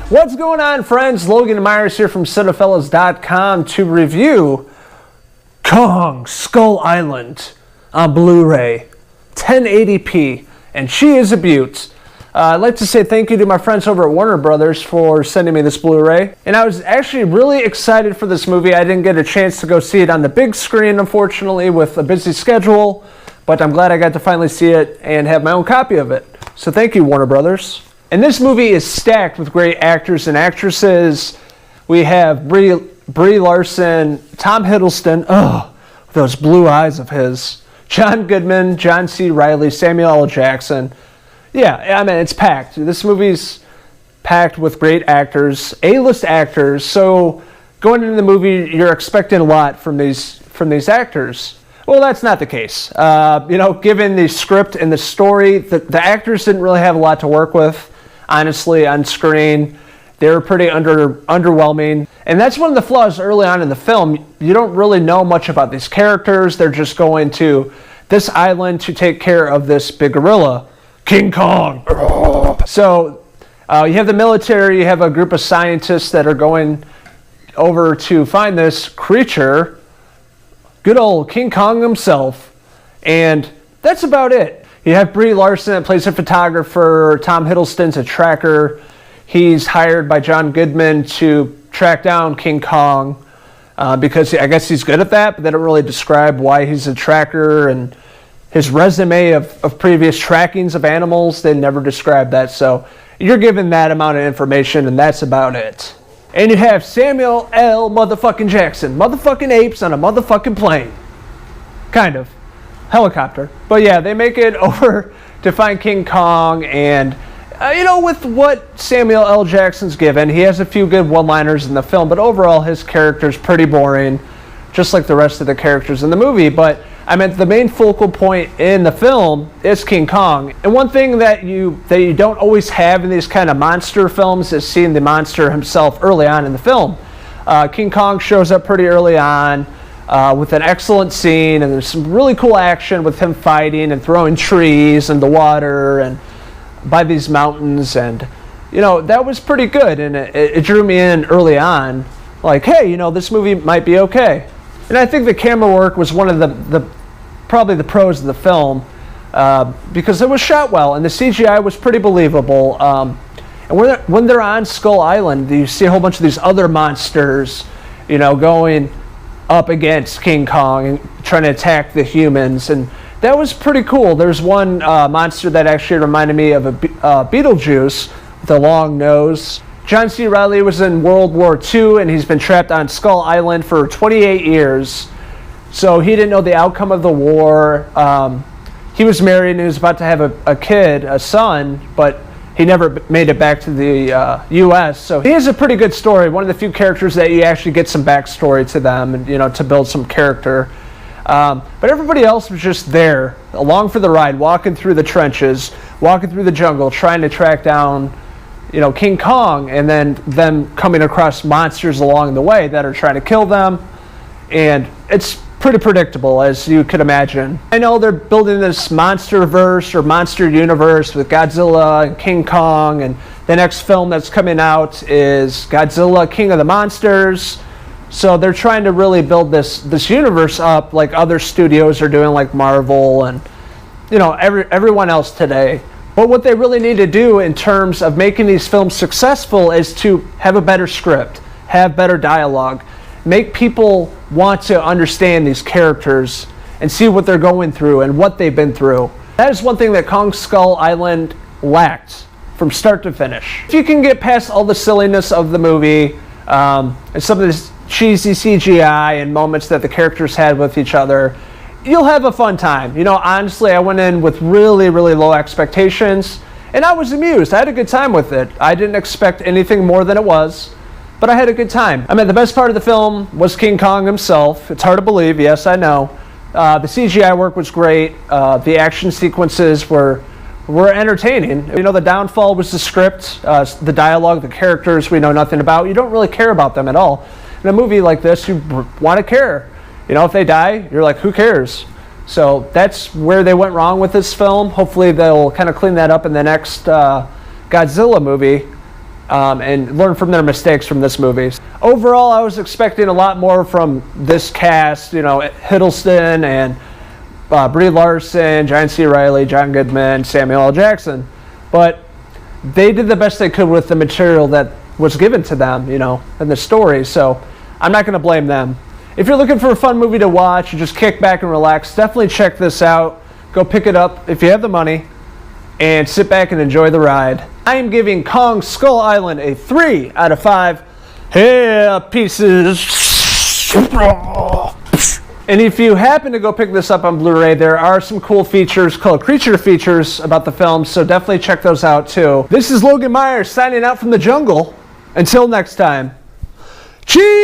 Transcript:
What's going on, friends? Logan and Myerz here from Cinephellas.com to review Kong Skull Island on Blu-ray, 1080p, and she is a beaut. I'd like to say thank you to my friends over at Warner Brothers for sending me this Blu-ray. And I was actually really excited for this movie. I didn't get a chance to go see it on the big screen, unfortunately, with a busy schedule. But I'm glad I got to finally see it and have my own copy of it. So thank you, Warner Brothers. And this movie is stacked with great actors and actresses. We have Brie Larson, Tom Hiddleston, those blue eyes of his, John Goodman, John C. Reilly, Samuel L. Jackson. Yeah, I mean, it's packed. This movie's packed with great actors, A-list actors. So going into the movie, you're expecting a lot from these actors. Well, that's not the case. Given the script and the story, the actors didn't really have a lot to work with. Honestly, on screen, they were pretty underwhelming. And that's one of the flaws early on in the film. You don't really know much about these characters. They're just going to this island to take care of this big gorilla, King Kong. So you have the military, you have a group of scientists that are going over to find this creature, good old King Kong himself, and that's about it. You have Brie Larson that plays a photographer, Tom Hiddleston's a tracker. He's hired by John Goodman to track down King Kong because I guess he's good at that, but they don't really describe why he's a tracker, and his resume of previous trackings of animals, they never describe that. So you're given that amount of information, and that's about it. And you have Samuel L. motherfucking Jackson, motherfucking apes on a motherfucking plane. Kind of. Helicopter. But yeah, they make it over to find King Kong, and with what Samuel L. Jackson's given, he has a few good one-liners in the film, but overall his character's pretty boring, just like the rest of the characters in the movie. But I meant the main focal point in the film is King Kong. And one thing that you don't always have in these kind of monster films is seeing the monster himself early on in the film. King Kong shows up pretty early on with an excellent scene, and there's some really cool action with him fighting and throwing trees in the water and by these mountains, and that was pretty good, and it drew me in early on, like, hey, this movie might be okay. And I think the camera work was one of the probably the pros of the film, because it was shot well and the CGI was pretty believable. And when they're on Skull Island, you see a whole bunch of these other monsters, going up against King Kong and trying to attack the humans, and that was pretty cool. There's one monster that actually reminded me of a Beetlejuice with a long nose. John C. Reilly was in World War II, and he's been trapped on Skull Island for 28 years. So he didn't know the outcome of the war. He was married and he was about to have a kid, a son, but he never made it back to the U.S. So he has a pretty good story. One of the few characters that you actually get some backstory to them, and to build some character. But everybody else was just there, along for the ride, walking through the trenches, walking through the jungle, trying to track down King Kong, and then them coming across monsters along the way that are trying to kill them. And it's pretty predictable, as you could imagine. I know they're building this monster-verse or monster universe with Godzilla and King Kong, and the next film that's coming out is Godzilla, King of the Monsters. So they're trying to really build this universe up like other studios are doing, like Marvel and everyone else today. But what they really need to do in terms of making these films successful is to have a better script, have better dialogue, make people want to understand these characters and see what they're going through and what they've been through. That is one thing that Kong Skull Island lacked from start to finish. If you can get past all the silliness of the movie and some of this cheesy CGI and moments that the characters had with each other, you'll have a fun time. Honestly, I went in with really, really low expectations, and I was amused. I had a good time with it. I didn't expect anything more than it was, but I had a good time. I mean, the best part of the film was King Kong himself. It's hard to believe, yes, I know. The CGI work was great. The action sequences were entertaining. The downfall was the script, the dialogue, the characters we know nothing about. You don't really care about them at all. In a movie like this, you want to care. If they die, you're like, who cares? So that's where they went wrong with this film. Hopefully they'll kind of clean that up in the next Godzilla movie. and learn from their mistakes from this movie. Overall, I was expecting a lot more from this cast, Hiddleston and Brie Larson, John C. Reilly, John Goodman, Samuel L. Jackson. But they did the best they could with the material that was given to them, and the story. So I'm not going to blame them. If you're looking for a fun movie to watch, just kick back and relax, definitely check this out. Go pick it up if you have the money, and sit back and enjoy the ride. I am giving Kong Skull Island a 3 out of 5 hair pieces. And if you happen to go pick this up on Blu-ray, there are some cool features called creature features about the film, so definitely check those out too. This is Logan Myerz signing out from the jungle. Until next time, cheers!